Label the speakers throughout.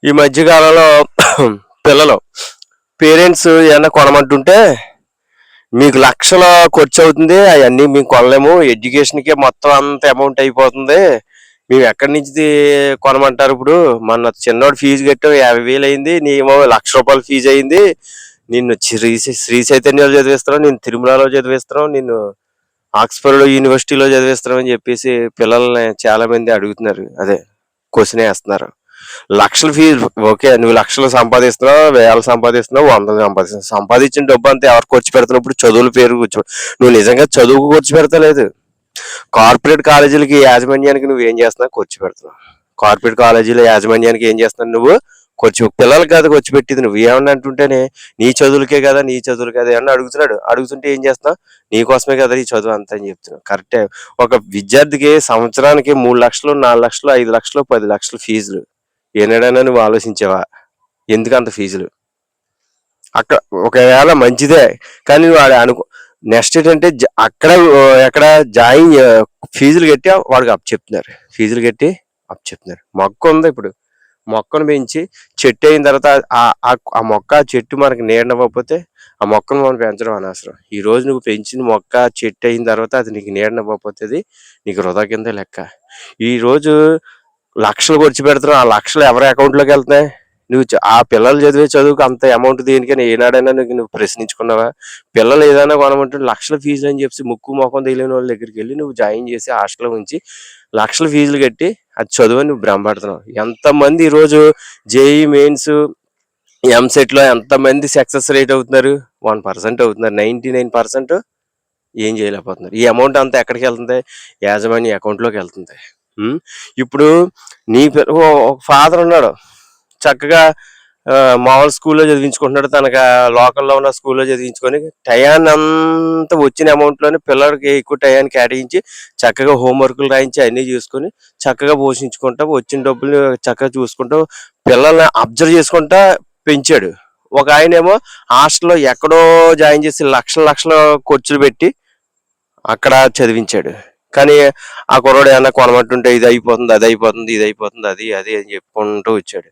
Speaker 1: ఈ మధ్య కాలంలో పిల్లలు పేరెంట్స్ ఏమన్నా కొనమంటుంటే మీకు లక్షల ఖర్చు అవుతుంది, అవన్నీ మేము కొనలేము, ఎడ్యుకేషన్కే మొత్తం అంత అమౌంట్ అయిపోతుంది, మేము ఎక్కడి నుంచి కొనమంటారు? ఇప్పుడు మన చిన్నోడు ఫీజు కట్టాం 50,000 అయింది, నీమో ₹1,00,000 ఫీజు అయింది, నిన్ను శ్రీ చైతన్యలో చదివిస్తున్నాం, నేను తిరుమలలో చదివిస్తున్నాం, నిన్ను ఆక్స్ఫర్డ్ యూనివర్సిటీలో చదివిస్తున్నాం అని చెప్పేసి పిల్లల్ని చాలా మంది అడుగుతున్నారు. అదే క్వశ్చన్ వేస్తున్నారు. లక్షల ఫీజు ఓకే, నువ్వు లక్షలు సంపాదిస్తున్నావు, వేలు సంపాదిస్తున్నావు, వందలు సంపాదిస్తున్నావు, సంపాదించిన డబ్బు అంతా ఎవరు ఖర్చు పెడుతున్నప్పుడు చదువుల పేరు కూర్చో. నువ్వు నిజంగా చదువుకు ఖర్చు పెడతలేదు. కార్పొరేట్ కాలేజీలకి యాజమాన్యానికి నువ్వు ఏం చేస్తున్నావు? ఖర్చు పెడుతున్నావు. కార్పొరేట్ కాలేజీల యాజమాన్యానికి ఏం చేస్తున్నావు? నువ్వు ఖర్చు పిల్లలకి కదా ఖర్చు పెట్టింది. నువ్వు ఏమన్నా అంటుంటేనే నీ చదువులకే కదా, నీ చదువులు కదా ఏమన్నా అడుగుతున్నాడు. అడుగుతుంటే ఏం చేస్తున్నావు? నీకోసమే కదా ఈ చదువు అంతా అని చెప్తున్నావు. కరెక్టే. ఒక విద్యార్థికి సంవత్సరానికి 3 లక్షలు, 4 లక్షలు, 5 లక్షలు, 10 లక్షలు ఫీజులు. ఏనాడైనా నువ్వు ఆలోచించావా ఎందుకంత ఫీజులు? అక్కడ ఒకవేళ మంచిదే, కానీ నువ్వు అనుకో నెక్స్ట్ ఏంటంటే అక్కడ ఎక్కడ జాయిన్ ఫీజులు కట్టి వాడికి అప్ చెప్తున్నారు. ఫీజులు కట్టి అప్ చెప్తున్నారు. మొక్క ఉంది, ఇప్పుడు మొక్కను పెంచి చెట్టు అయిన తర్వాత ఆ మొక్క చెట్టు మనకి నీడనివ్వకపోతే ఆ మొక్కను మనం పెంచడం అనవసరం. ఈ రోజు నువ్వు పెంచిన మొక్క చెట్టు అయిన తర్వాత అది నీకు నీడనివ్వకపోతే అది నీకు వృధా కింద లెక్క. ఈ రోజు లక్షలు ఖర్చు పెడుతున్నావు, ఆ లక్షలు ఎవరి అకౌంట్లోకి వెళ్తున్నాయి? నువ్వు ఆ పిల్లలు చదివే చదువుకు అంత అమౌంట్ దేనికని ఏనాడైనా నువ్వు ప్రశ్నించుకున్నావా? పిల్లలు ఏదైనా కొనమంటే లక్షల ఫీజులు అని చెప్పి ముక్కు మొఖం తెలియని వాళ్ళ దగ్గరికి వెళ్ళి నువ్వు జాయిన్ చేసి హాస్టల్లో ఉంచి లక్షల ఫీజులు కట్టి అది చదువు అని నువ్వు భ్రమపడుతున్నావు. ఎంతమంది ఈరోజు జేఈ మెయిన్స్, ఎంసెట్లో ఎంతమంది సక్సెస్ రేట్ అవుతున్నారు? 1% అవుతున్నారు. 99% ఏం చేయలేకపోతున్నారు. ఈ అమౌంట్ అంతా ఎక్కడికి వెళ్తుంది? యాజమాన్య అకౌంట్లోకి వెళ్తుంది. ఇప్పుడు నీ ఒక ఫాదర్ ఉన్నాడు, చక్కగా మామూలు స్కూల్లో చదివించుకుంటున్నాడు, తనకు లోకల్లో ఉన్న స్కూల్లో చదివించుకొని టయాన్ని అంతా వచ్చిన అమౌంట్లోనే పిల్లలకి ఎక్కువ టయాన్ని కేటాయించి చక్కగా హోంవర్క్లు రాయించి అన్నీ చూసుకొని చక్కగా పోషించుకుంటా వచ్చిన డబ్బులు చక్కగా చూసుకుంటూ పిల్లల్ని అబ్జర్వ్ చేసుకుంటా పెంచాడు. ఒక ఆయనేమో హాస్టల్లో ఎక్కడో జాయిన్ చేసి లక్షలు ఖర్చులు పెట్టి అక్కడ చదివించాడు. కానీ ఆ కుర్రోడు ఏమన్నా కొనమంటుంటే ఇది అయిపోతుంది, అది అయిపోతుంది, ఇది అయిపోతుంది, అది అది అని చెప్పుకుంటూ వచ్చాడు.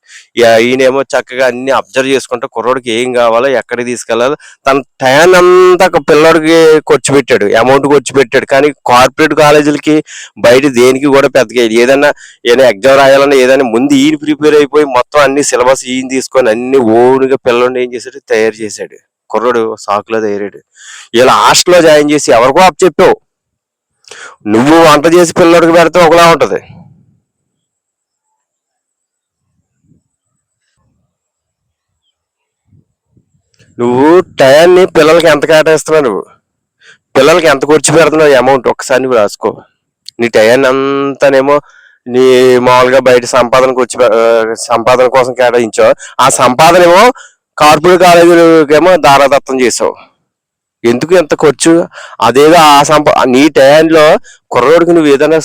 Speaker 1: ఈయనేమో చక్కగా అన్ని అబ్జర్వ్ చేసుకుంటూ కుర్రోడికి ఏం కావాలో, ఎక్కడికి తీసుకెళ్ళాలో తన టైం అంతా పిల్లోడికి ఖర్చు పెట్టాడు, అమౌంట్ ఖర్చు పెట్టాడు. కానీ కార్పొరేట్ కాలేజీలకి బయట దేనికి కూడా పెద్దగా ఏదైనా ఎగ్జామ్ రాయాలన్నా ఏదైనా ముందు ఈయన ప్రిపేర్ అయిపోయి మొత్తం అన్ని సిలబస్ ఈయన తీసుకొని అన్ని ఓన్గా పిల్లోడిని ఏం చేశాడు? తయారు చేశాడు. కుర్రోడు సాకులో తయారాడు. ఇలా హాస్టల్లో జాయిన్ చేసి ఎవరికో అప్ చెప్పావు. నువ్వు వంట చేసి పిల్లడికి పెడితే ఒకలా ఉంటది. నువ్వు టయాన్ని పిల్లలకి ఎంత కేటాయిస్తున్నావు? నువ్వు పిల్లలకి ఎంత ఖర్చు పెడుతున్నావు? అమౌంట్ ఒక్కసారి నువ్వు రాసుకో. నీ టయాన్ని అంతానేమో నీ మామూలుగా బయట సంపాదన కోసం కేటాయించావు. ఆ సంపాదన ఏమో కార్పొరేట్ కాలేజీలకేమో దారాదత్తం చేసావు. ఎందుకు ఎంత ఖర్చు? అదేదో నీ టైంలో కుర్రోడికి నువ్వు ఏదైనా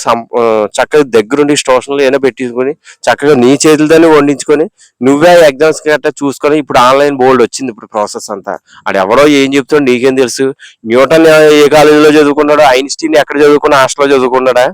Speaker 1: చక్కగా దగ్గరుండి స్టేషన్లో ఏదైనా పెట్టించుకొని చక్కగా నీ చేతులతోనే వండించుకొని నువ్వే ఎగ్జామ్స్ గట్రా చూసుకొని, ఇప్పుడు ఆన్లైన్ బోర్డు వచ్చింది, ఇప్పుడు ప్రాసెస్ అంతా. అది ఎవరో ఏం చెప్తాడో నీకేం తెలుసు? న్యూటన్ ఏ కాలేజీలో చదువుకున్నాడో, ఐన్స్టీన్ ఎక్కడ చదువుకున్నా హాస్టల్లో చదువుకున్నాడా?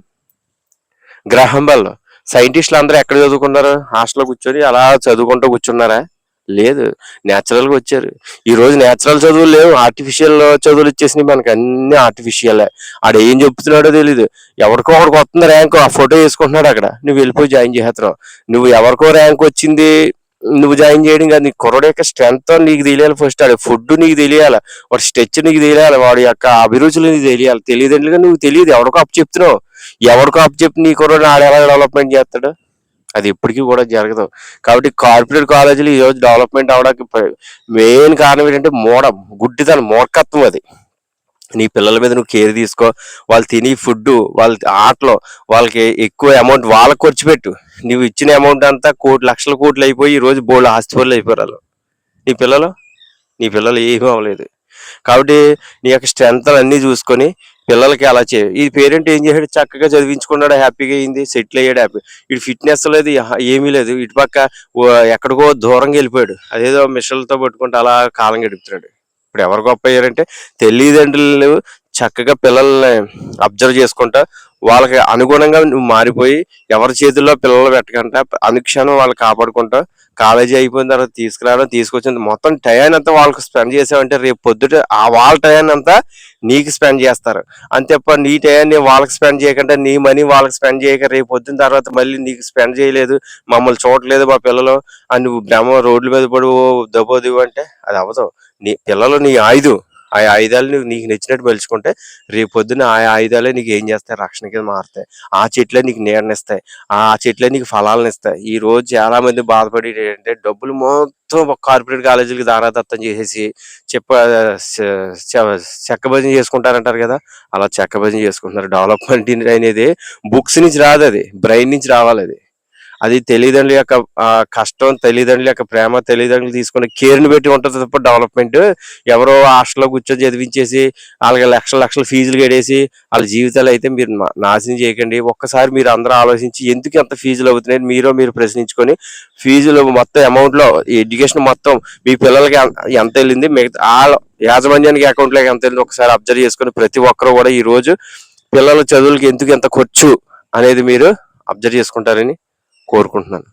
Speaker 1: గ్రహం బెల్ సైంటిస్టులు అందరూ ఎక్కడ చదువుకున్నారు? హాస్టల్లో కూర్చొని అలా చదువుకుంటూ కూర్చున్నారా? లేదు, న్యాచురల్గా వచ్చారు. ఈ రోజు న్యాచురల్ చదువులు లేవు, ఆర్టిఫిషియల్ చదువులు ఇచ్చేసినాయి మనకి. అన్ని ఆర్టిఫిషియల్. ఆడ ఏం చెప్తున్నాడో తెలీదు. ఎవరికో ఒకరికి వస్తుంది ర్యాంక్, ఆ ఫోటో వేసుకుంటున్నాడు అక్కడ, నువ్వు వెళ్ళిపోయి జాయిన్ చేస్తున్నావు. నువ్వు ఎవరికో ర్యాంక్ వచ్చింది నువ్వు జాయిన్ చేయడం కాదు, నీ కుర్రోడు యొక్క స్ట్రెంత్ నీకు తెలియాలి. ఫస్ట్ ఆడు ఫుడ్ నీకు తెలియాలి, వాడి స్ట్రెచ్ నీకు తెలియాలి, వాడి యొక్క అభిరుచులు నీకు తెలియాలి. తెలియదంటే నువ్వు తెలియదు, ఎవరికో అప్పు చెప్తున్నావు. ఎవరికో అప్పు చెప్పి నీ కుర్రోడు ఆడ ఎలా డెవలప్మెంట్ చేస్తాడు? అది ఎప్పటికీ కూడా జరగదు. కాబట్టి కార్పొరేట్ కాలేజీలు ఈరోజు డెవలప్మెంట్ అవడానికి మెయిన్ కారణం ఏంటంటే గుడ్డితనం, మూర్ఖత్వం. అది నీ పిల్లల మీద నువ్వు కేర్ తీసుకో. వాళ్ళు తిని ఫుడ్, వాళ్ళ ఆటలో వాళ్ళకి ఎక్కువ అమౌంట్ వాళ్ళకి ఖర్చు పెట్టు. నువ్వు ఇచ్చిన అమౌంట్ అంతా లక్షల కోట్లు అయిపోయి ఈరోజు బోల్డ్ ఆస్తిపరులు అయిపోయారు నీ పిల్లలు ఏమీ అవ్వలేదు. కాబట్టి నీ యొక్క స్ట్రెంత్ అన్నీ చూసుకొని పిల్లలకి అలా చేయ. ఈ పేరెంట్ ఏం చేశాడు? చక్కగా చదివించుకున్నాడు, హ్యాపీగా అయింది, సెటిల్ అయ్యాడు, హ్యాపీ. ఇటు ఫిట్నెస్ లేదు, ఏమీ లేదు. ఇటు పక్క ఎక్కడికో దూరంగా వెళ్ళిపోయాడు, అదేదో మిషన్లతో పట్టుకుంటూ అలా కాలం గడుపుతున్నాడు. ఇప్పుడు ఎవరు గొప్ప అయ్యారంటే తల్లిదండ్రులు చక్కగా పిల్లల్ని అబ్జర్వ్ చేసుకుంటా వాళ్ళకి అనుగుణంగా నువ్వు మారిపోయి ఎవరి చేతుల్లో పిల్లలు పెట్టకుండా అనుక్షణం వాళ్ళు కాపాడుకుంటా కాలేజీ అయిపోయిన తర్వాత తీసుకురావడం తీసుకొచ్చిన మొత్తం టయాన్ని అంతా వాళ్ళకి స్పెండ్ చేసావంటే రేపు పొద్దుట ఆ వాళ్ళ టయాన్ని అంతా నీకు స్పెండ్ చేస్తారు. అంతేప్ప నీ టయాన్ని వాళ్ళకి స్పెండ్ చేయకుండా నీ మనీ వాళ్ళకి స్పెండ్ చేయక రేపు పొద్దున తర్వాత మళ్ళీ నీకు స్పెండ్ చేయలేదు, మమ్మల్ని చూడలేదు మా పిల్లలు అని నువ్వు బ్రహ్మ రోడ్ల మీద పడి దెబ్బదివు అంటే అది అవ్వదు. నీ పిల్లలు నీ ఆయుధం. ఆ ఆయుధాలు నీకు నచ్చినట్టు మలుచుకుంటే రేపు పొద్దున్న ఆ ఆయుధాలే నీకు ఏం చేస్తాయి, రక్షణ కింద మారుతాయి. ఆ చెట్లే నీకు నీడనిస్తాయి, ఆ చెట్లే నీకు ఫలాలను ఇస్తాయి. ఈ రోజు చాలా మంది బాధపడి ఏంటంటే డబ్బులు మొత్తం కార్పొరేట్ కాలేజీలకు దారాదత్తం చేసేసి చెప్ప చెక్క భజన చేసుకుంటారంటారు కదా, అలా చెక్క భజన చేసుకుంటున్నారు. డెవలప్మెంట్ అనేది బుక్స్ నుంచి రాదు, అది బ్రెయిన్ నుంచి రావాలి. అది తల్లిదండ్రుల యొక్క కష్టం, తల్లిదండ్రుల యొక్క ప్రేమ, తల్లిదండ్రులు తీసుకునే కేర్ని బట్టి ఉంటుంది తప్ప డెవలప్మెంట్ ఎవరో హాస్టల్లో కూర్చొని చదివించేసి వాళ్ళకి లక్షల లక్షల ఫీజులు కట్టేసి వాళ్ళ జీవితాలు అయితే మీరు నాశనం చేయకండి. ఒక్కసారి మీరు అందరూ ఆలోచించి ఎందుకు ఎంత ఫీజులు అవుతున్నాయి మీరు ప్రశ్నించుకొని ఫీజులు మొత్తం అమౌంట్లో ఎడ్యుకేషన్ మొత్తం మీ పిల్లలకి ఎంత వెళ్ళింది, మిగతా వాళ్ళ యాజమాన్యానికి అకౌంట్లోకి ఎంత వెళ్ళింది ఒకసారి అబ్జర్వ్ చేసుకొని ప్రతి ఒక్కరు కూడా ఈ రోజు పిల్లల చదువులకి ఎందుకు ఎంత ఖర్చు అనేది మీరు అబ్జర్వ్ చేసుకుంటారని కోరుకుంటున్నాను.